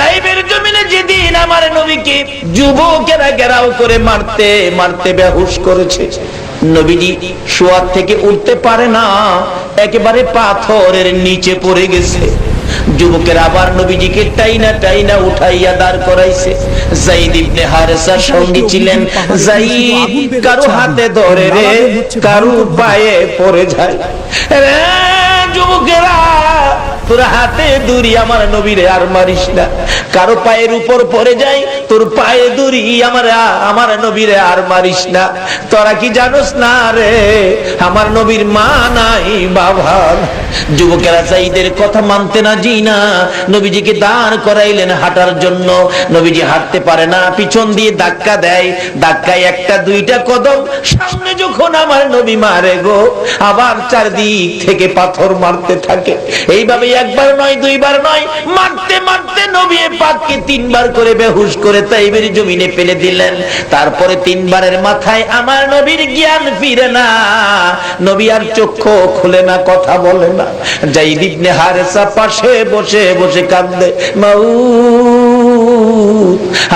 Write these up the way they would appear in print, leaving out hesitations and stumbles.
তাইবের জমিনে যেদিন আমার নবীকে যুবকেরা ঘেরাও করে মারতে মারতে বেহুশ করেছে, নবীজি শোয়ার থেকে উঠতে পারে না, একেবারে পাথরের নিচে পড়ে গেছে। যুবকের আবার নবীজিকে টাইনা টাইনা উঠাইয়া দাঁড় করাইছে। যায়েদ ইবনে হারেসা সঙ্গী ছিলেন। যায়েদ কারো হাতে ধরে রে, কারো পায়ে পড়ে যায়। রে যুবকেরা, তোর হাতে দড়ি, আমার নবীরে আর মারিস না। কারো পায়ের উপর পড়ে যায়, তোর পায়ে দড়ি, আমার নবীরে আর মারিস না। তোরা কি জানোস না রে, আমার নবীর মা নাই, বাবা। যুবকেরা যায়েদের কথা মানতে না জি না, নবীজিকে দাঁড় করাইলেন হাঁটার জন্য। নবীজি হাঁটতে পারে না, পিছন দিয়ে ধাক্কা দেয়। ধাক্কায় একটা দুইটা কদম সামনে যখন আমার নবী মারে গো, আবার চারদিক থেকে পাথর মারতে থাকে। এইভাবে একবার নয়, দুইবার নয়, মারতে মারতে নবী পাককে তিনবার করে বেহুশ করে তাইবের জমিনে ফেলে দিলেন। তারপরে তিনবারের মাথায় আমার নবীর জ্ঞান ফিরে না, নবী আর চক্ষু খুলে না, কথা বলে না। যায়েদ ইবনে হারেসা পাশে বসে বসে কাঁদে, মাউত,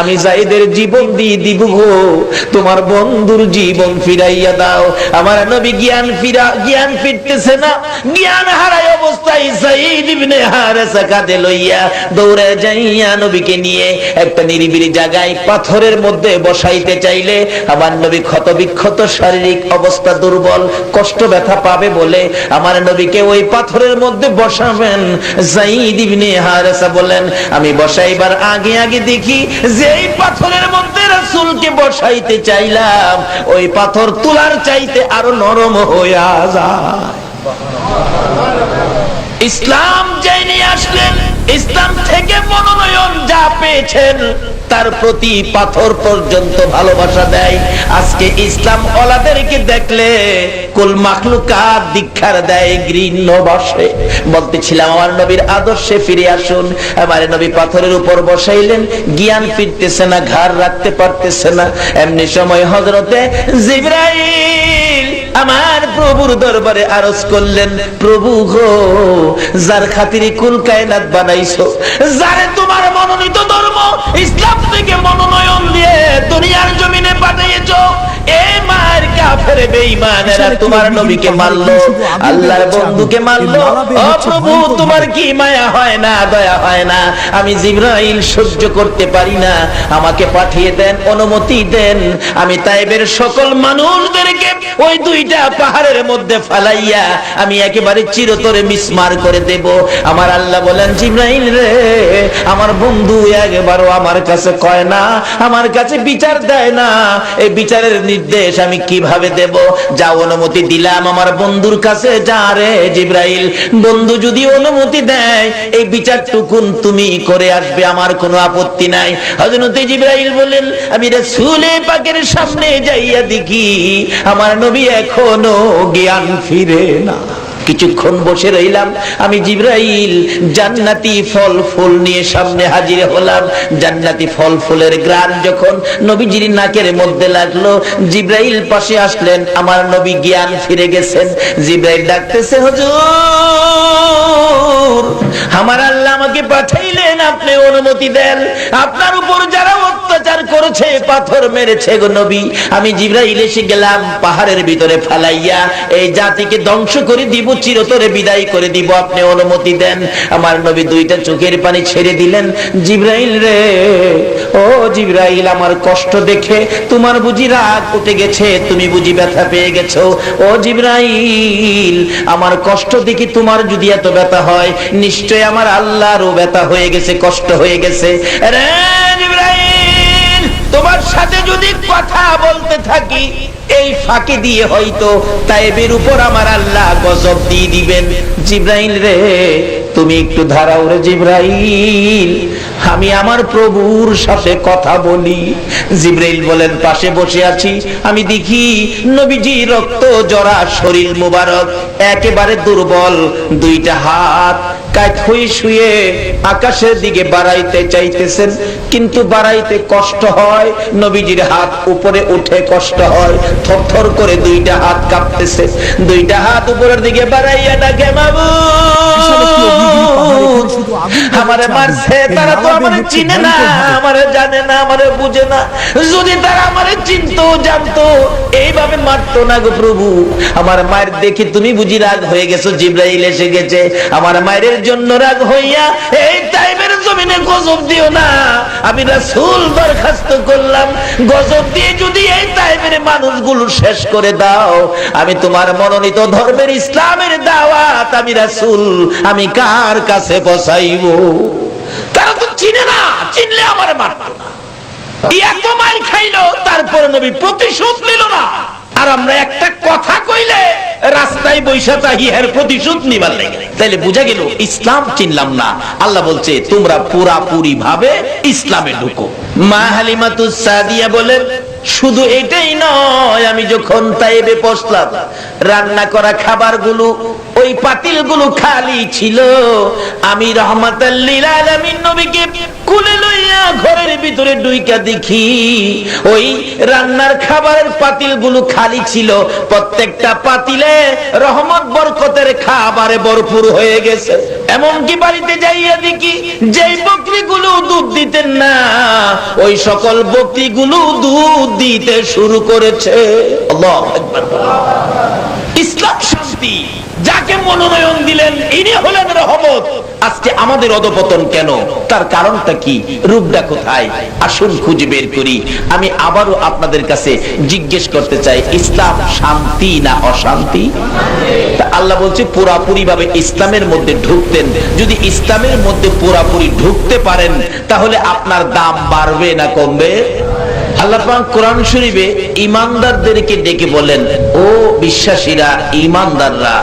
আমি যায়েদের জীবন দিয়ে দিব গো, তোমার বন্ধুর জীবন ফিরাইয়া দাও। আমার নবী জ্ঞান ফিরতেছে না, জ্ঞান হারায় অবস্থায় যায়েদ ইবনে হারেসা কাঁধে লইয়া দৌড়ে যাইয়া নবীকে নিয়ে একটা নিরিবিলি জায়গায় পাথরের মধ্যে বসাইতে চাইলে আমার নবী ক্ষতবিক্ষত, শারীরিক অবস্থা দুর্বল, কষ্ট ব্যথা পাবে বলে আমার নবীকে ওই পাথরের মধ্যে বসাবেন। যায়েদ ইবনে হারেসা বলেন, আমি বসাইবার আগে আগে দেখি যে এই পাথরের মধ্যে রাসূলকে বসাইতে চাইলাম, ওই পাথর তুলার চাইতে আরো নরম হইয়া যায়। ইসলাম যাই নিয়ে আসলেন, ইসলাম থেকে মনোনয়ন যা পেয়েছেন তার প্রতি পাথর পর্যন্ত ভালোবাসা দেয়। আজকে ইসলাম ওলাদেরকে দেখলে কুল মাখলুকাত দীক্ষার দেয়, ঘৃণ্য বসে। বলতেছিলাম আমার নবীর আদর্শে ফিরে আসুন। আমার নবী পাথরের উপর বসাইলেন, জ্ঞান ফিরতেছে না, ঘাড় রাখতে পারতেছে না। এমনি সময় হযরতে জিবরাইল আমার প্রভুর দরবারে আরজ করলেন, প্রভু গো, যার খাতিরে কুল কায়নাত বানাইছো, যারে তোমার মনোনীত ধর্ম ইসলাম থেকে মনোনয়ন দিয়ে দুনিয়ার জমিনে পাঠিয়েছো, এই মার কাফের বেঈমানেরা তোমার নবীকে মারলো, আল্লাহর বন্ধুকে মারলো। ও প্রভু, তোমার কি মায়া হয় না, দয়া হয় না? আমি জিবরাইল সহ্য করতে পারি না, আমাকে পাঠিয়ে দেন, অনুমতি দেন। আমি তাইবের সকল মানুষদেরকে ওই দুইটা পাহাড়ের মধ্যে ফালাইয়া আমি একেবারে চিরতরে মিসমার করে দেব। আমার আল্লাহ বলেন, জিবরাইল রে, আমার বন্ধু একবারও আমার কাছে কয় না, আমার কাছে বিচার দেয় না, এই বিচারের নির্দেশ আমি কিভাবে দেব? যা অনুমতি দিলাম আমার বন্ধুর কাছে, যা রে জিবরাইল, বন্ধু যদি অনুমতি দেয় এই বিচারটুকুন তুমি করে আসবে, আমার কোনো আপত্তি নাই। হযরত জিবরাইল বলেন, আমি রাসূল পাকের সামনে যাইয়া দেখি আমার নবী এখনো জ্ঞান ফিরে না। কিছুক্ষণ বসে রইলাম, আমি জিবরাইল জান্নাতি ফল ফুল নিয়ে সামনে হাজির হলাম। জান্নাতি ফল ফুলের ঘ্রাণ যখন নবীজির নাকের মধ্যে লাগলো, জিবরাইল পাশে আসলেন, আমার নবী জ্ঞান ফিরে গেছেন। জিবরাইল ডাকতেছে, হুজুর, আমার আল্লাহ আমাকে পাঠাইলেন, আপনি অনুমতি দেন, আপনার উপর যারা অত্যাচার করেছে, পাথর মেরেছে গো নবী, আমি জিবরাইল এসে গেলাম, পাহাড়ের ভিতরে ফালাইয়া এই জাতিকে ধ্বংস করে দিব, চিরতরে বিদায় করে দিব, আপনি অনুমতি দেন। আমার নবী দুইটা চোখের পানি ছেড়ে দিলেন। জিবরাইল রে, ও জিবরাইল, আমার কষ্ট দেখে তোমার বুঝি রাগ উঠে গেছে, তুমি বুঝি ব্যথা পেয়ে গেছো? ও জিবরাইল, আমার কষ্ট দেখে তোমার যদি এত ব্যথা হয়, নিশ্চয় আমার আল্লাহরও ব্যথা হয়ে গেছে, কষ্ট হয়ে গেছে। রে জিবরাইল, তোমার সাথে যদি কথা বলতে থাকি, এই ফাঁকে দিয়ে হয়তো তাইবের উপর আমার আল্লাহ গজব দিয়ে দিবেন। জিবরাইল রে, তুমি একটু দাঁড়াও রে জিবরাইল, আমি আমার প্রভুর সাথে কথা বলি। জিবরাইল বলেন, পাশে বসে আছি, আমি দেখি নবীজি রক্ত জরা শরীর মুবারক, একেবারে দুর্বল, দুইটা হাত কাত হয়ে শুয়ে আকাশের দিকে বাড়াইতে চাইতেছেন, কিন্তু বাড়াইতে কষ্ট হয়। নবীজির হাত উপরে উঠে কষ্ট হয়, থরথর করে দুইটা হাত কাঁপতেছে। দুইটা হাত উপরের দিকে বাড়াইয়া ডাকে, মাবুদ আমারে মারছে, তারা তো আমারে চিনে না, আমারে জানে না, আমারে বুঝে না। যদি তারা আমারে চিনতো, জানতো, এইভাবে মারতো না গো প্রভু। আমার মায়ের দেখি তুমি বুঝি রাগ হয়ে গেছো, জিবরাইল এসে গেছে। আমার মায়ের জন্য রাগ হইয়া এই টাইমের জমিনে গজব দিও না। আমি রাসূল দরখাস্ত করলাম, গজব দিয়ে যদি এই টাইমের মানুষগুলো শেষ করে দাও, আমি তোমার মনোনীত ধর্মের ইসলামের দাওয়াত আমি রাসূল আমি কার কাছে পৌঁছাইবো? তারা তো চিনে না, চিনলে আমারে মারতো না। এত মার খাইলো, তারপরে নবী প্রতিশোধ নিল না। আর আমরা একটা কথা কইলে রাস্তায় বৈশা তাহিয়ার প্রতিশোধ নিবার লাগে। তাইলে বুঝা গেল ইসলাম চিনলাম না। আল্লাহ বলছে তোমরা পুরাপুরি ভাবে ইসলামে ঢুকো। মা হালিমাতুস সাদিয়া বলেন, শুধু এটাই নয়, আমি যখন তাইবে পৌঁছলাম, রান্না করা খাবারগুলো ওই পাতিলগুলো খালি ছিল। আমি রাহমাতাল লিল আলামিন নবীকে কুলে লইয়া ঘরের ভিতরে ঢুইকা দেখি ওই রান্নার খাবারের পাতিলগুলো খালি ছিল। প্রত্যেকটা পাতিলে রহমত বরকতের খাবারে ভরপুর হয়ে গেছে। এমনকি বাড়িতে যাইয়া দেখি যেই বকরিগুলো দুধ দিতেন না, ওই সকল বকরিগুলো দুধ দিতে শুরু করেছে। আল্লাহু আকবার। ইসলাম শান্তি, যাকে মনোনয়ন দিলেন ইনি হলেন রহমত। আজকে আমাদের অধপতন কেন? তার কারণটা কি? রূপটা কোথায়? আসুন খুঁজে বের করি। আমি আবারও আপনাদের কাছে জিজ্ঞেস করতে চাই, ইসলাম শান্তি না অশান্তি? আল্লাহ বলছে পুরাপুরি ভাবে ইসলামের মধ্যে ঢুকতেন। যদি ইসলামের মধ্যে পুরাপুরি ঢুকতে পারেন, তাহলে আপনার দাম বাড়বে না কমবে? আল্লাহ পাক কোরআন শরীফে ঈমানদারদেরকে ডেকে বলেন, ও বিশ্বাসীরা, ঈমানদাররা,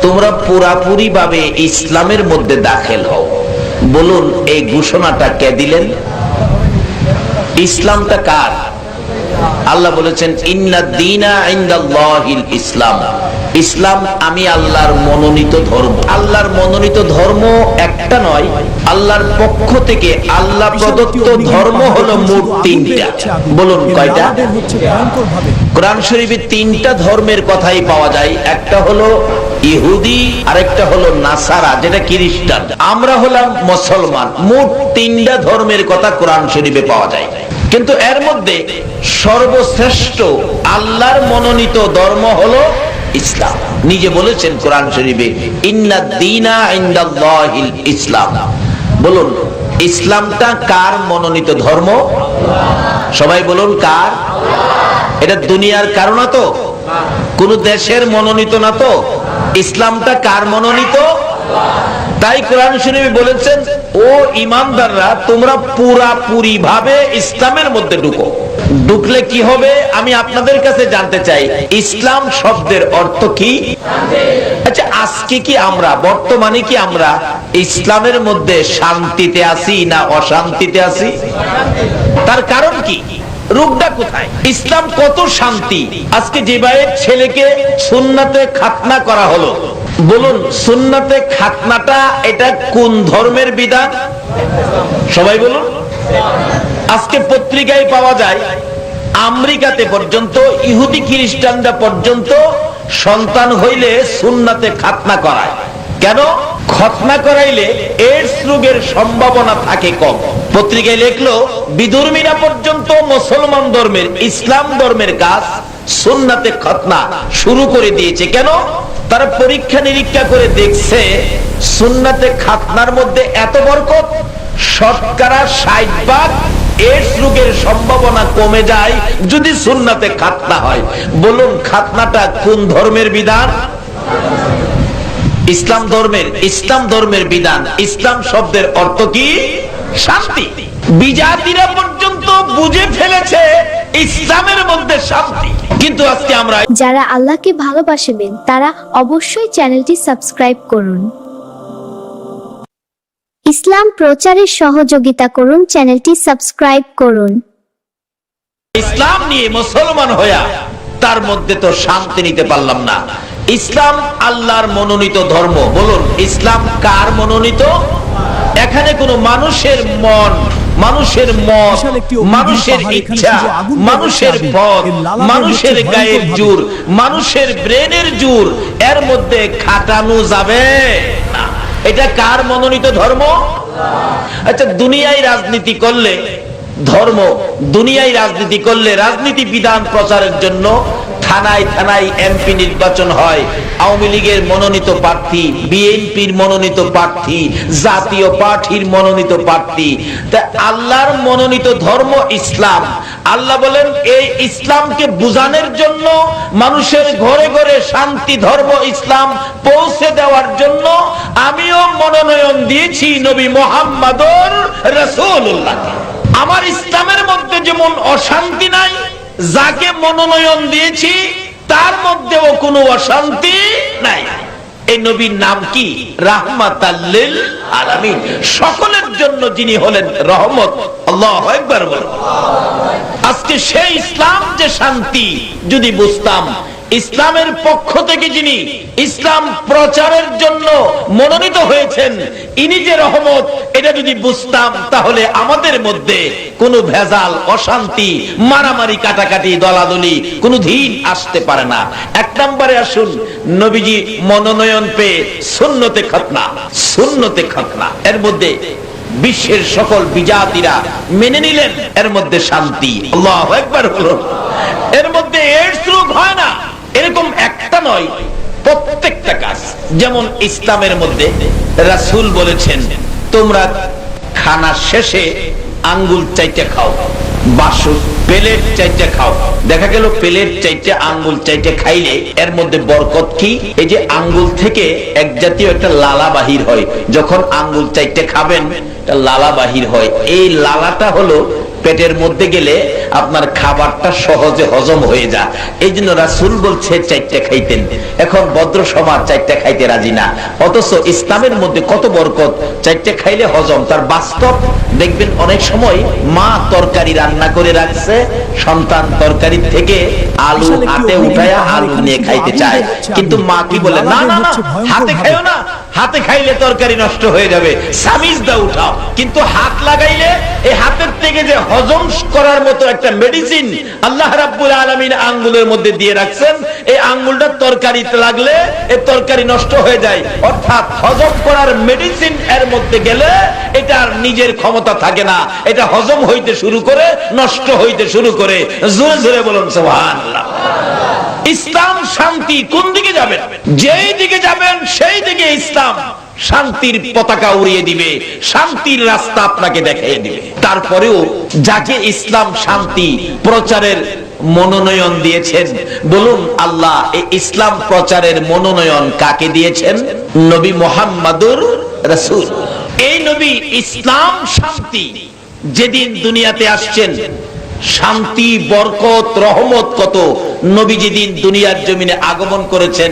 তোমরা পুরাপুরি ভাবে ইসলামের মধ্যে দাখিল হও। বলুন এই ঘোষণাটা কে দিলেন? ইসলামটা কার? আল্লাহ বলেছেন ইন্নাদ দীনা ইনদাল্লাহিল ইসলাম। ইসলাম আমি আল্লাহর মনোনীত ধর্ম। আল্লাহর মনোনীত ধর্ম একটা নয়, আল্লাহর পক্ষ থেকে আল্লাহ প্রদত্ত ধর্ম হলো মোট তিনটা। বলুন কয়টা? কোরআন শরীফে তিনটা ধর্মের কথাই পাওয়া যায়। একটা হলো ইহুদি, আরেকটা হলো নাসারা, যেটা খ্রিস্টান। আমরা হলাম মুসলমান। মোট তিনটা ধর্মের কথা কোরআন শরীফে পাওয়া যায়। কিন্তু এর মধ্যে সর্বশ্রেষ্ঠ আল্লাহর মনোনীত ধর্ম হলো ইসলাম। নিজে বলেছেন কোরআন শরীফে ইন্নাদ দীনা ইনদাল্লাহিল ইসলাম। বলুন ইসলামটা কার মনোনীত ধর্ম? সবাই বলুন কার? এটা দুনিয়ার কারণ না তো, কোন দেশের মনোনীত না তো। ইসলামটা কার মনোনীত? তাই কোরআন শরীফে বলেছেন, ও ঈমানদাররা, তোমরা পুরাপুরি ভাবে ইসলামের মধ্যে ঢুকো। ঢুকলে কি হবে আমি আপনাদের কাছে জানতে চাই। ইসলাম শব্দের অর্থ কি? আচ্ছা, আজকে কি আমরা, বর্তমানে কি আমরা ইসলামের মধ্যে শান্তিতে আছি না অশান্তিতে আছি? তার কারণ কি? রূপটা কোথায়? ইসলাম কত শান্তি। আজকে যে ভাইয়ের ছেলেকে সুন্নাতে খাতনা করা হলো, বলুন সুন্নাতে খাতনাটা এটা কোন ধর্মের বিধান? সবাই বলুন। আজকে পত্রিকায় পাওয়া যায় আমেরিকাতে পর্যন্ত, ইহুদি খ্রিস্টানরা পর্যন্ত সন্তান হইলে সুন্নাতে খাতনা করায়। কেন? খতনা করাইলে এইডস রোগের সম্ভাবনা থাকে কম। পত্রিকায় লিখলো বিধর্মীরা পর্যন্ত মুসলমান ধর্মের, ইসলাম ধর্মের কাজ সুন্নাতে খতনা শুরু করে দিয়েছে। কেন? তারা পরীক্ষা নিরীক্ষা করে দেখছে সুন্নাতে খাতনার মধ্যে এত বরকত, শতকরা 60% এইডস রোগের সম্ভাবনা কমে যায় যদি সুন্নাতে খাতনা হয়। বলুন খাতনাটা কোন ধর্মের বিধান? ইসলাম ধর্মের। ইসলাম ধর্মের বিধান। ইসলাম শব্দের অর্থ কি? শান্তি। বিজাতিরা পর্যন্ত বুঝে ফেলেছে ইসলামের মধ্যে শান্তি। কিন্তু আজকে আমরা, যারা আল্লাহকে ভালোবাসেন তারা অবশ্যই চ্যানেলটি সাবস্ক্রাইব করুন। ইসলাম প্রচারে সহযোগিতা করুন, চ্যানেলটি সাবস্ক্রাইব করুন। ইসলাম নিয়ে মুসলমান হইয়া তার মধ্যে তো শান্তি নিতে পারলাম না। ইসলাম আল্লাহর মনোনীত ধর্ম। বলুন, ইসলাম কার মনোনীত? এখানে কোনো মানুষের মন, মানুষের মত, মানুষের ইচ্ছা, মানুষের পথ, মানুষের গায়ের জোর, মানুষের ব্রেনের জোর এর মধ্যে খাটানো যাবে না। এটা কার মনোনীত ধর্ম? আচ্ছা, দুনিয়ায় রাজনীতি করলে ধর্ম, দুনিয়ায় রাজনীতি করলে রাজনীতি বিধান প্রচারের জন্য থানায় থানায় এমপি নির্বাচন হয়, আওয়ামী লীগের মনোনীত প্রার্থী, বিএনপির মনোনীত প্রার্থী, জাতীয় পার্টির মনোনীত প্রার্থী। তা আল্লাহর মনোনীত ধর্ম ইসলাম। আল্লাহ বলেন এই ইসলামকে বুঝানোর জন্য, মানুষের ঘরে ঘরে শান্তি ধর্ম ইসলাম পৌঁছে দেওয়ার জন্য আমিও মনোনয়ন দিয়েছি নবী মুহাম্মদুর রাসূলুল্লাহকে। আমার ইসলামের মধ্যে যেমন অশান্তি নাই, যাকে মনোনয়ন দিয়েছি তার মধ্যেও কোনো অশান্তি নাই। এই নবীর নাম কি? রাহমাতাল লিল আলামিন, সকলের জন্য যিনি হলেন রহমত। আল্লাহু আকবার বলুন। আজকে সেই ইসলাম যে শান্তি যদি বুঝতাম, ইসলামের পক্ষ থেকে যিনি ইসলাম প্রচারের জন্য মনোনীত হয়েছেন ইনি যে রহমত, এটা যদি বুঝতাম তাহলে আমাদের মধ্যে কোনো ভেজাল, অশান্তি, মারামারি, কাটাকাটি, দলাদলি কোনো দিন আসতে পারে না। এক নম্বরে আসুন, নবীজি মনোনয়ন পেয়ে সুন্নতে খতনা, সুন্নতে খতনা এর মধ্যে বিশ্বের সকল বিজাতিরা মেনে নিলেন, এর মধ্যে শান্তি। আল্লাহু আকবার বলুন। এর মধ্যে এইডস রোগ হয় না, এরকম একটা নয়, প্রত্যেকটা কাজ। যেমন ইসলামের মধ্যে রাসূল বলেছেন তোমরা খানা শেষে আঙ্গুল চাইতে খাও, বাসন প্লেট চাইতে খাও। দেখা গেল প্লেট চাইতে আঙ্গুল চাইতে খাইলে এর মধ্যে বরকত কি? এই যে আঙ্গুল থেকে এক জাতীয় একটা লালা বাহির হয়, যখন আঙ্গুল চাইতে খাবেন লালা বাহির হয়। এই লালাটা হলো পেটের মধ্যে গেলে আপনার খাবারটা সহজে হজম হয়ে যায়। এই জন্য রাসূল বলছে চারটা খাইতেন। এখন ভদ্র সমাজ চারটা খাইতে রাজি না, অথচ ইসলামের মধ্যে কত বরকত। চারটা খাইলে হজম, তার বাস্তব দেখবেন অনেক সময় মা তরকারি রান্না করে রাখছে, সন্তান তরকারি থেকে আলু হাতে উঠায়া আলু নিয়ে খাইতে চায়, কিন্তু মা কি বলে, না না না, হাতে খাইও না, হাতে খাইলে তরকারি নষ্ট হয়ে যাবে, সামিজ দাও উঠাও। কিন্তু হাত লাগাইলে এই হাতের থেকে যে হজম করার মতো একটা মেডিসিন আল্লাহ রাব্বুল আলামিন আঙ্গুলের মধ্যে দিয়ে রাখছেন, এই আঙ্গুলটা তরকারিতে লাগলে এই তরকারি নষ্ট হয়ে যায়। অর্থাৎ হজম করার মেডিসিন এর মধ্যে গেলে এটা আর নিজের ক্ষমতা থাকে না, এটা হজম হইতে শুরু করে, নষ্ট হইতে শুরু করে। জোরে জোরে বলুন সুবহানাল্লাহ। ইসলাম শান্তি কোন দিকে যাবেন? যেই দিকে যাবেন সেই দিকে ইসলাম শান্তির পতাকা উড়িয়ে দিবে, শান্তির রাস্তা আপনাকে দেখিয়ে দিবে। তারপরেও যাকে ইসলাম শান্তি প্রচারের মনোনয়ন দিয়েছেন, বলুন আল্লাহ এই ইসলাম প্রচারের মনোনয়ন কাকে দিয়েছেন? নবী মুহাম্মদুর রাসূল। এই নবী ইসলাম শান্তি যেদিন দুনিয়াতে আসছেন, শান্তি, বরকত, রহমত কত নবী যেদিন দুনিয়ার জমিনে আগমন করেছেন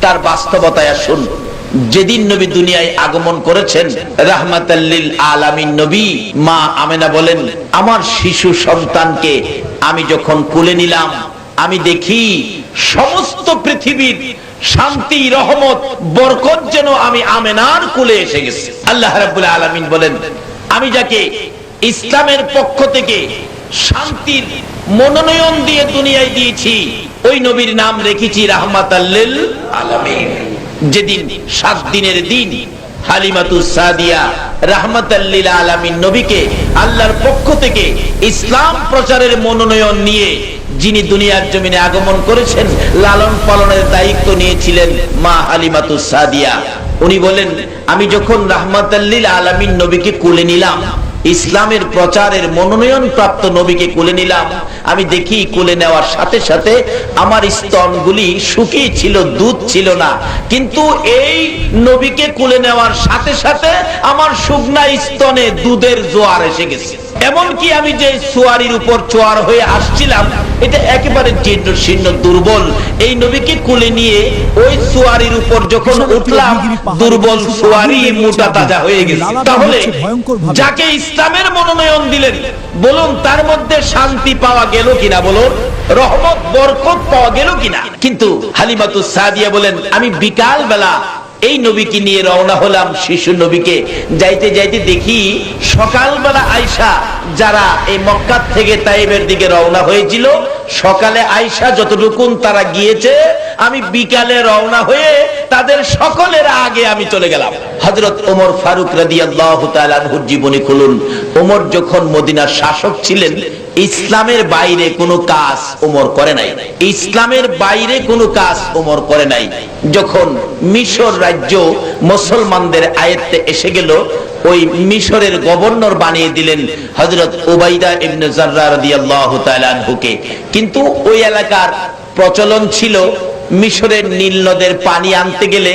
তার বাস্তবতায় আসুন। যেদিন নবী দুনিয়ায় আগমন করেছেন রাহমাতাল লিল আলামিন নবী, মা আমেনা বলেন আমার শিশু সন্তানকে আমি যখন কোলে নিলাম, আমি দেখি সমস্ত পৃথিবীর শান্তি, রহমত, বরকত যেন আমি আমেনার কোলে এসে গেছে। আল্লাহ রাব্বুল আলামিন বলেন আমি যাকে ইসলামের পক্ষ থেকে শান্তির মনোনয়ন দিয়ে দুনিয়ায় দিয়েছি ওই নবীর নাম রেখেছি রাহমাতাল লিল আলামিন। যেদিন 7 দিনের দিন হালিমাতুস সাদিয়া রাহমাতাল লিল আলামিন নবীকে আল্লাহর পক্ষ থেকে ইসলাম প্রচারের মনোনয়ন নিয়ে যিনি দুনিয়ার জমিনে আগমন করেছেন, লালন পালনের দায়িত্ব নিয়েছিলেন মা হালিমাতুস সাদিয়া। উনি বলেন আমি যখন রাহমাতাল লিল আলামিন নবীকে কোলে নিলাম, ইসলামের প্রচারের মনোনয়ন প্রাপ্ত নবীকে কোলে নিলাম, আমি দেখি কোলে নেওয়ার সাথে সাথে আমার স্তনগুলি শুকিয়ে ছিল, দুধ ছিল না, কিন্তু এই নবীকে কোলে নেওয়ার সাথে সাথে আমার শুকনা স্তনে দুধের জোয়ার এসে গেছে। এমনকি আমি যে সুয়ারির উপর চোয়ার হয়ে আসছিলাম এটা একেবারে জীর্ণ শীর্ণ দুর্বল, এই নবীকে কোলে নিয়ে ওই সুয়ারির উপর যখন উঠলাম দুর্বল সুয়ারি মোটা তাজা হয়ে গেছে। তাহলে যাকে ইসলামের মনোনয়ন দিলেন বলুন তার মধ্যে শান্তি পাওয়া গেল কিনা, বলুন রহমত বরকত পাওয়া গেল কিনা? কিন্তু হালিমাতুস সাদিয়া বলেন আমি বিকাল বেলা এই নবীকে নিয়ে রওনা হলাম, শিশু নবীকে যাইতে যাইতে দেখি সকালবেলা আয়েশা যারা এই মক্কা থেকে তাইফের দিকে রওনা হয়েছিল, সকালে আয়েশা যতটুকুন তারা গিয়েছে আমি বিকালে রওনা হয়ে তাদের সকলের আগে আমি চলে গেলাম। হযরত ওমর ফারুক রাদিয়াল্লাহু তাআলা আনহুর জীবনী খুলুন। ওমর যখন মদিনার শাসক ছিলেন ইসলামের বাইরে কোনো কাজ ওমর করে নাই, ইসলামের বাইরে কোনো কাজ ওমর করে নাই। যখন মিশর রাজ্য মুসলমানদের আয়ত্তে এসে গেল ওই মিশরের গভর্নর বানিয়ে দিলেন হযরত উবাইদা ইবনে জাররাহ রাদিয়াল্লাহু তাআলা আনহুকে। কিন্তু ওই এলাকার প্রচলন ছিল মিশরের নীল নদের পানি আনতে গেলে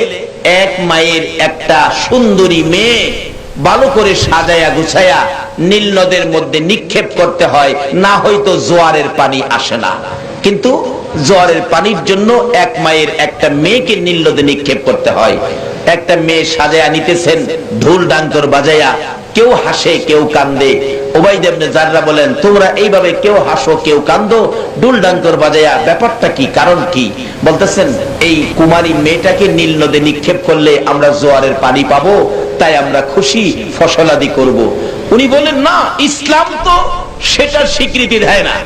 এক মায়ের একটা সুন্দরী মেয়ে ভালো করে সাজায়া গুছায়া নীল নদের মধ্যে নিক্ষেপ করতে হয়, না হয়তো জোয়ারের পানি আসে না। কিন্তু জোয়ারের পানির জন্য এক মায়ের একটা মেয়েকে নীল নদে নিক্ষেপ করতে হয়। একটা মেয়ে সাজায়া নিতেছেন ঢোল ডাঙ্কর বাজায়া, কেউ হাসে কেউ কান্দে। উবাইদা ইবনে জাররাহ বলেন তোমরা এইভাবে কেউ হাসো কেউ কান্দো ঢোল ডাঙ্কর বাজায়া, ব্যাপারটা কি, কারণ কি? বলতেছেন এই কুমারী মেয়েটাকে নীল নদে নিক্ষেপ করলে আমরা জোয়ারের পানি পাবো, তাই আমরা খুশি ফসলাদি করব। উনি বলেন না, ইসলাম তো সেটা স্বীকৃতি দেয় না।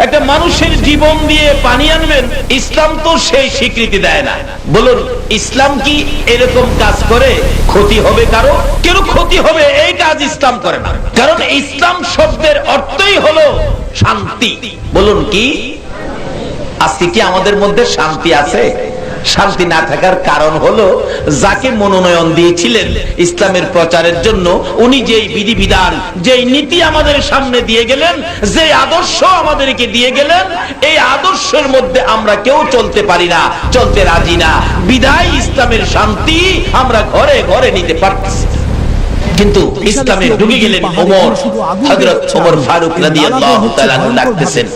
একটা মানুষের জীবন দিয়ে পানি আনবেন, ইসলাম তো সেই স্বীকৃতি দেয় না। বলুন ইসলাম কি এরকম কাজ করে? ক্ষতি হবে কারো, কেন ক্ষতি হবে এই কাজ ইসলাম করে না। কারণ ইসলাম শব্দের অর্থই হলো শান্তি। বলুন কি আজকে কি আমাদের মধ্যে শান্তি আছে? শান্তি না থাকার কারণ হলো যাকে মনোনয়ন দিয়েছিলেন ইসলামের প্রচারের জন্য উনি যেই বিধিবিধান যেই নীতি আমাদের সামনে দিয়ে গেলেন, যে আদর্শ আমাদেরকে দিয়ে গেলেন, এই আদর্শের মধ্যে আমরা কেউ চলতে পারি না, চলতে রাজি না। বিধায় ইসলামের শান্তি আমরা ঘরে ঘরে নিতে পারতেছি। কিন্তু ইসলামে ঢুকে গেলেন ওমর, হযরত ওমর ফারুক রাদিয়াল্লাহু তাআলা ডাকতেছেন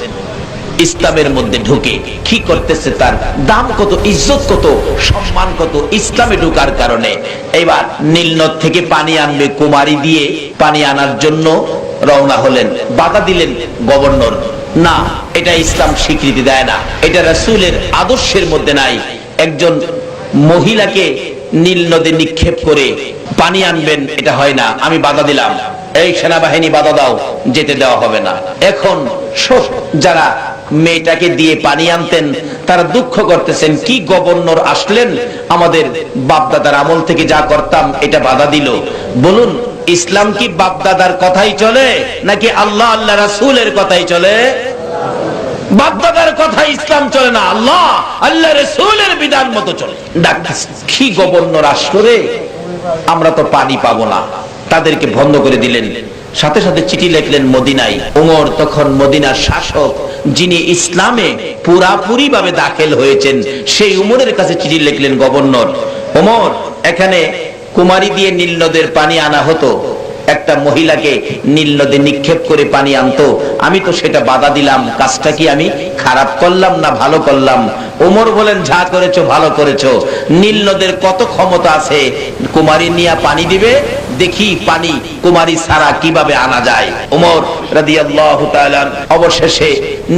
ইসলামের মধ্যে ঢুকে কি করতেছে, তার দাম কত, ইজ্জত কত, সম্মান কত ইসলামে ঢোকার কারণে। এবার নীলনদ থেকে পানি আনবে, কুমারী দিয়ে পানি আনার জন্য রওনা হলেন। বাধা দিলেন গভর্নর, না এটা ইসলাম স্বীকৃতি দেয় না, এটা রাসূলের আদর্শের মধ্যে নাই। একজন মহিলাকে নীল নদে নিক্ষেপ করে পানি আনবেন, এটা হয় না, আমি বাধা দিলাম। এই সেনাবাহিনী বাধা দাও, যেতে দেওয়া হবে না। এখন সব যারা মেয়েটাকে দিয়ে পানি আনতেন তারা দুঃখ করতেছেন, কি গভর্নর আসলেন, আমাদের বাপদাদার আমল থেকে যা করতাম এটা বাধা দিল। বলুন ইসলাম কি বাপদাদার কথাই চলে নাকি আল্লাহ আল্লাহ রাসূলের কথাই চলে? বাপদাদার কথা ইসলাম চলে না, আল্লাহ আল্লাহ রাসূলের বিধান মতো চলে। ডাকতেছে কি গভর্নর আসলো রে, আমরা তো পানি পাবো না। তাদেরকে বন্ধ করে দিলেন, সাথে সাথে চিঠি লিখলেন মদিনায়। ওমর তখন মদিনার শাসক, যিনি ইসলামে পুরাপুরি ভাবে দাখিল হয়েছেন, সেই ওমরের কাছে চিঠি লিখলেন গভর্নর, ওমর এখানে কুমারী দিয়ে নীল নদের পানি আনা হতো, একটা মহিলাকে নীল নদে নিক্ষেপ করে পানি আনতো, আমি তো সেটা বাধা দিলাম, কাজটা কি আমি খারাপ করলাম না ভালো করলাম? ওমর বলেন যা করেছো ভালো করেছো। নীল নদের কত ক্ষমতা আছে, কুমারী নিয়ে পানি দিবে, দেখি পানি কুমারী ছাড়া কিভাবে আনা যায়। ওমর রাদিয়াল্লাহু তাআলা অবশেষে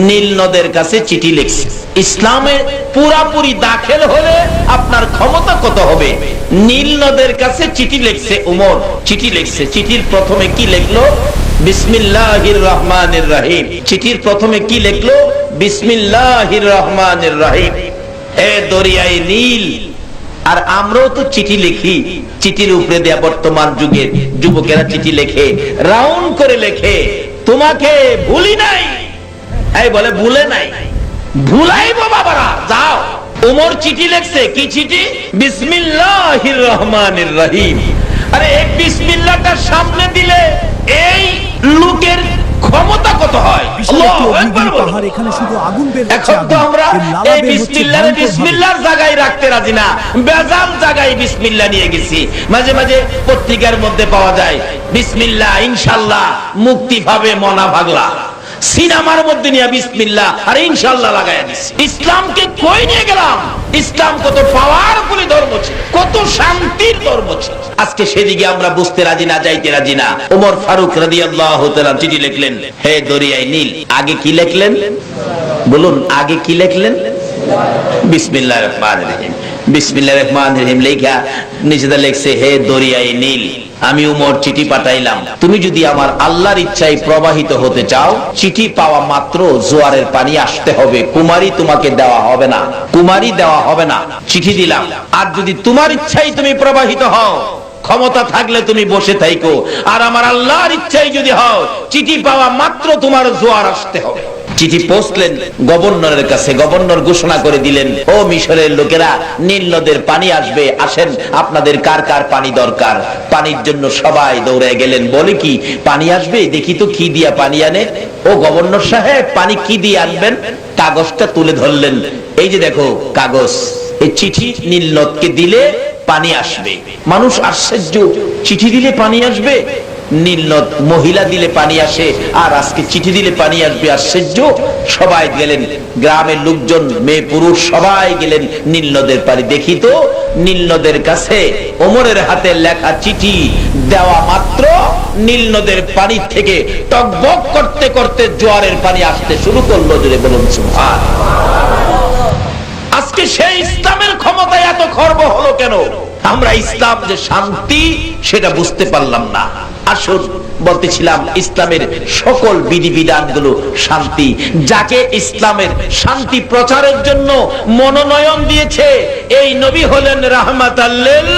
নীল নদের কাছে চিঠি লিখছে, ইসলামে পুরাপুরি দাখিল হলে আপনার ক্ষমতা কত হবে। নীল নদের কাছে চিঠি লিখছে ওমর, চিঠি লিখছে। চিঠির প্রথমে কি লিখলো? বিসমিল্লাহির রহমানির রহিম। চিঠির প্রথমে কি লিখলো? বিসমিল্লাহির রহমানির রহিম। এ দরিয়ায় নীল, আর আমরাও তো চিঠি লিখি, চিঠির উপরে দেয়া বর্তমান যুগের যুবকেরা চিঠি লেখে, রাউন্ড করে লেখে, তোমাকে ভুলি নাই। এই বলে ভুলে নাই, ভুলাইবো বাবারা, যাও। ওমর চিঠি লিখছে, কি চিঠি? বিসমিল্লাহির রহমানির রহিম। আরে এক বিসমিল্লাহটা সামনে দিলে এই লোকের ক্ষমতা কত হয়। বিশাল একটি অগ্নিগিরি পাহাড়, এখানে শুধু আগুন বের হচ্ছে। এখন তো আমরা এই লাভা এই বের হচ্ছে বিসমিল্লাহর ভয়ঙ্করভাবে। বিসমিল্লাহর জায়গায় রাখতে রাজি না, বেজাল জায়গায় বিসমিল্লাহ নিয়ে গেছি। মাঝে মাঝে পত্রিকার মধ্যে পাওয়া যায় বিসমিল্লাহ ইনশাআল্লাহ মুক্তি পাবে মনা ভাগলা, সিনেমার মধ্যে নিয়ে বিসমিল্লাহ আর ইনশাআল্লাহ লাগায়া দিছি। ইসলামকে কই নিয়ে গেলাম? ইসলাম কত পাওয়ারফুল ধর্ম ছিল, কত শান্তির ধর্ম ছিল। আজকে সেদিকে আমরা বুঝতে রাজি না, যাইতে রাজি না। ওমর ফারুক রাদিয়াল্লাহু তাআলা চিঠি লিখলেন, হে দরিয়ায় নীল। আগে কি লিখলেন বলুন? আগে কি লিখলেন? বিসমিল্লাহির রহমানির রহিম। বিসমিল্লাহির রহমানির রহিম লেখা নিচেতে লেখছে, হে দরিয়ায় নীল, আমি উমর চিঠি পাঠাইলাম। তুমি যদি আমার আল্লাহর ইচ্ছায় প্রবাহিত হতে চাও, চিঠি পাওয়া মাত্র জোয়ারের পানি আসতে হবে, কুমারী তোমাকে দেওয়া হবে না, কুমারী দেওয়া হবে না। চিঠি দিলাম। আর যদি তোমার ইচ্ছায় তুমি প্রবাহিত হও, ক্ষমতা থাকলে তুমি বসে থাইকো, আর আমার আল্লাহর ইচ্ছায় যদি হও, চিঠি পাওয়া মাত্র তোমার জোয়ার আসতে হবে। চিঠি পৌঁছলেন গভর্নরের কাছে। গভর্নর ঘোষণা করে দিলেন, ও মিশরের লোকেরা, নীল নদের পানি আসবে, আসেন, আপনাদের কার কার পানি দরকার? পানির জন্য সবাই দৌড়ে গেলেন। বলে কি পানি আসবে? দেখি তো কি দিয়া পানি আনে। ও গভর্নর সাহেব, পানি কি দিয়ে আনবেন? কাগজটা তুলে ধরলেন, এই যে দেখো কাগজ, এই চিঠি নীল নদকে দিলে পানি আসবে। মানুষ আশ্চর্য, চিঠি দিলে পানি আসবে? নীল নদ মহিলা দিলে পানি আসে, আর আজকে চিঠি দিলে পানি আসবে? আশ্চর্য। সবাই গেলেন, গ্রামের লোকজন, মেয়ে পুরুষ সবাই গেলেন নীল নদের পানি। দেখি তো নীল নদের কাছে ওমরের হাতে লেখা চিঠি দেওয়া মাত্র নীল নদের পানি থেকে টকবক করতে করতে জোয়ারের পানি আসতে শুরু করলো। জোরে বলুন সুবহানাল্লাহ। আজকে সেই ইসলামের ক্ষমতায় এত খর্ব হলো কেন? আমরা ইসলাম যে শান্তি সেটা বুঝতে পারলাম না। আসল বলতেছিলাম, ইসলামের সকল বিধিবিধানগুলো শান্তি। যাকে ইসলামের শান্তি প্রচারের জন্য মনোনয়ন দিয়েছে, এই নবী হলেন রাহমাতাল লিল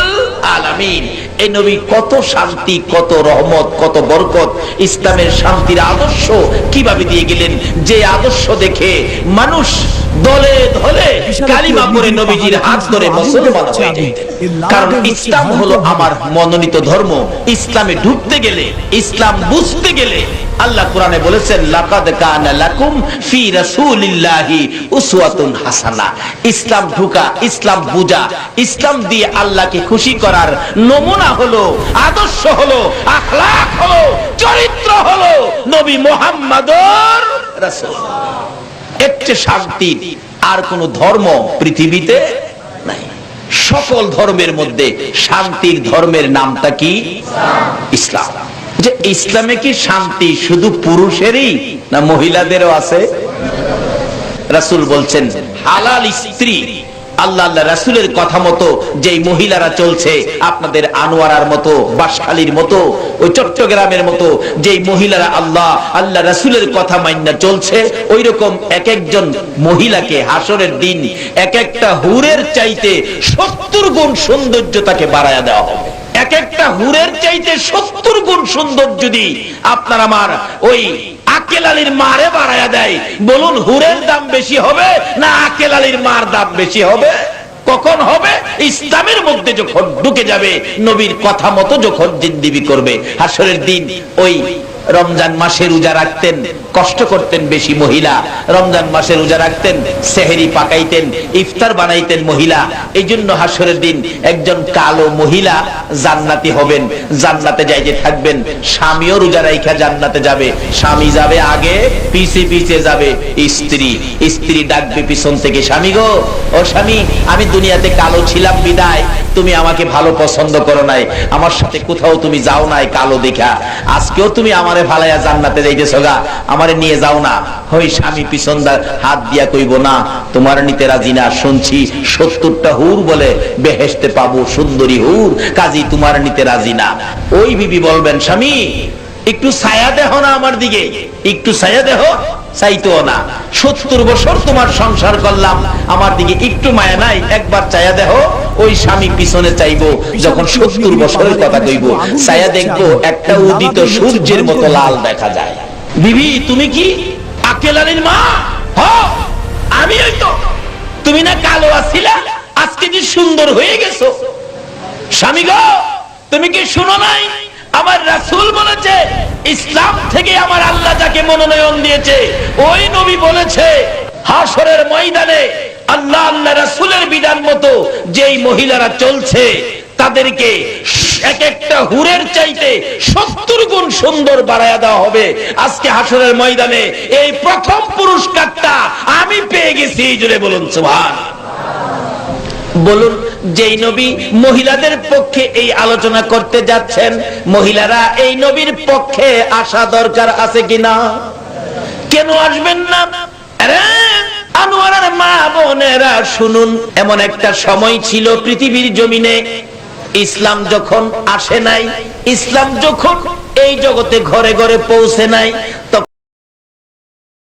আলামিন। এই নবী কত শান্তি, কত রহমত, কত বরকত, ইসলামের শান্তির আদর্শ কিভাবে দিয়ে গেলেন, যে আদর্শ দেখে মানুষ দলে ধলে কালিমা পড়ে নবীজির হাত ধরে মুসলমান হয়ে যেতেন। কারণ ইসলাম হলো আমার মনোনীত ধর্ম। ইসলামে ঢুকতে গেলে, ইসলাম বুঝতে গেলে, আল্লাহ কোরআনে বলেছেন, লাকাদ কানা লাকুম ফি রাসূলিল্লাহি উসওয়াতুন হাসানাহ। ইসলাম ঢুকা, ইসলাম বুঝা, ইসলাম দিয়ে আল্লাহকে খুশি করার নমুনা হলো, আদর্শ হলো, আখলাক হলো, চরিত্র হলো নবী মুহাম্মদুর রাসূল। এর চেয়ে শান্তির আর কোন ধর্ম পৃথিবীতে নাই। সকল ধর্মের মধ্যে শান্তির ধর্মের নামটা কি? ইসলাম। যে ইসলামে কি শান্তি শুধু পুরুষেরই না মহিলাদেরও আছে? রাসূল বলছেন, হালাল স্ত্রী, আল্লাহ রাসূলের কথা মতো যেই মহিলারা চলছে, আপনাদের আনোয়ারার মতো, বাঁশখালীর মতো, ওই চট্টগ্রামের মতো যেই মহিলারা আল্লাহ রাসূলের কথা মাইন্না চলছে, ওই রকম এক একজন মহিলাকে হাসরের দিন এক একটা হুরের চাইতে 70 গুণ সৌন্দর্য তাকে বাড়ায়া দেওয়া হবে। এক একটা হুরের চাইতে 70 গুণ সুন্দর যদি আপনার আমার ওই আকেল আলীর মারে বাড়ায়া দেয়, বলুন হুরের দাম বেশি হবে না আকেল আলীর মার দাম বেশি হবে? কখন হবে? ইসলামের মধ্যে যখন ঢুকে যাবে, নবীর কথা মতো যখন জিন্দিগি করবে। হাসরের দিন ওই রমজান মাসে রোজা রাখতেন, কষ্ট করতেন বেশি মহিলা, রমজান মাসে রোজা রাখতেন, সেহরি পাকাইতেন, ইফতার বানাইতেন মহিলা। এই জন্য হাসরের দিন একজন কালো মহিলা জান্নাতি হবেন, জান্নাতে যাইতে থাকবেন। স্বামীও রোজা রাইখা জান্নাতে যাবে, স্বামী যাবে আগে, পিছে পিছে যাবে স্ত্রী। স্ত্রী ডাকবে পিছন থেকে, স্বামী গো, ও স্বামী, আমি দুনিয়াতে কালো ছিলাম বিদায় তুমি আমাকে ভালো পছন্দ করো নাই, আমার সাথে কোথাও তুমি যাও নাই কালো দেখা, আজকেও তুমি আমারে ভালাইয়া জান্নাতে যাইতেছো গা, আমারে নিয়ে যাও না। ওই স্বামী পিছন হাত দিয়া কইব, না তোমার নিতে রাজি না, শুনছি 70টা হুর বলে বেহেশতে পাবো, সুন্দরী হুর, কাজী তোমার নিতে রাজি না। ওই বিবি বলবেন, স্বামী একটু ছায়া দেহ না আমার দিকে, একটু ছায়া দেহ, চাইতো না। 70 বছর তোমার সংসার করলাম, আমার দিকে একটু মায়া নাই, একবার ছায়া দেহ। ওই স্বামী পিছনে চাইবো, যখন 70 বছরের কথা কইব, ছায়া দেখবো একটা উদিত সূর্যের মতো লাল দেখা যায়। বিবি তুমি কি আকেল আলীর মা? আমি ওই তো। তুমি না কালো আছিলা, আজকে কি সুন্দর হয়ে গেছো। স্বামী গো, তুমি কি শুনো নাই আমার রাসূল বলেছে, ইসলাম থেকে আমার আল্লাহ যাকে মনোনয়ন দিয়েছে, ওই নবী বলেছে হাসরের ময়দানে আল্লাহ আল্লাহ রাসূলের বিধান মতো যেই মহিলারা চলছে তাদেরকে এক একটা হুরের চাইতে 70 গুণ সুন্দর বাড়ায়া দেওয়া হবে। আজকে হাসরের ময়দানে এই প্রথম পুরস্কারটা আমি পেয়ে গেছি, জুড়ে বলুন সুবহানাল্লাহ। বলুন, যেই নবী মহিলাদের পক্ষে এই আলোচনা করতে যাচ্ছেন, মহিলারা এই নবীর পক্ষে আসা দরকার আছে কিনা? কেন আসবেন না? আরে আনোয়ারের মা বোনেরা শুনুন, এমন একটা সময় ছিল পৃথিবীর জমিনে ইসলাম যখন আসে নাই, ইসলাম যখন এই জগতে ঘরে ঘরে পৌঁছে নাই, তখন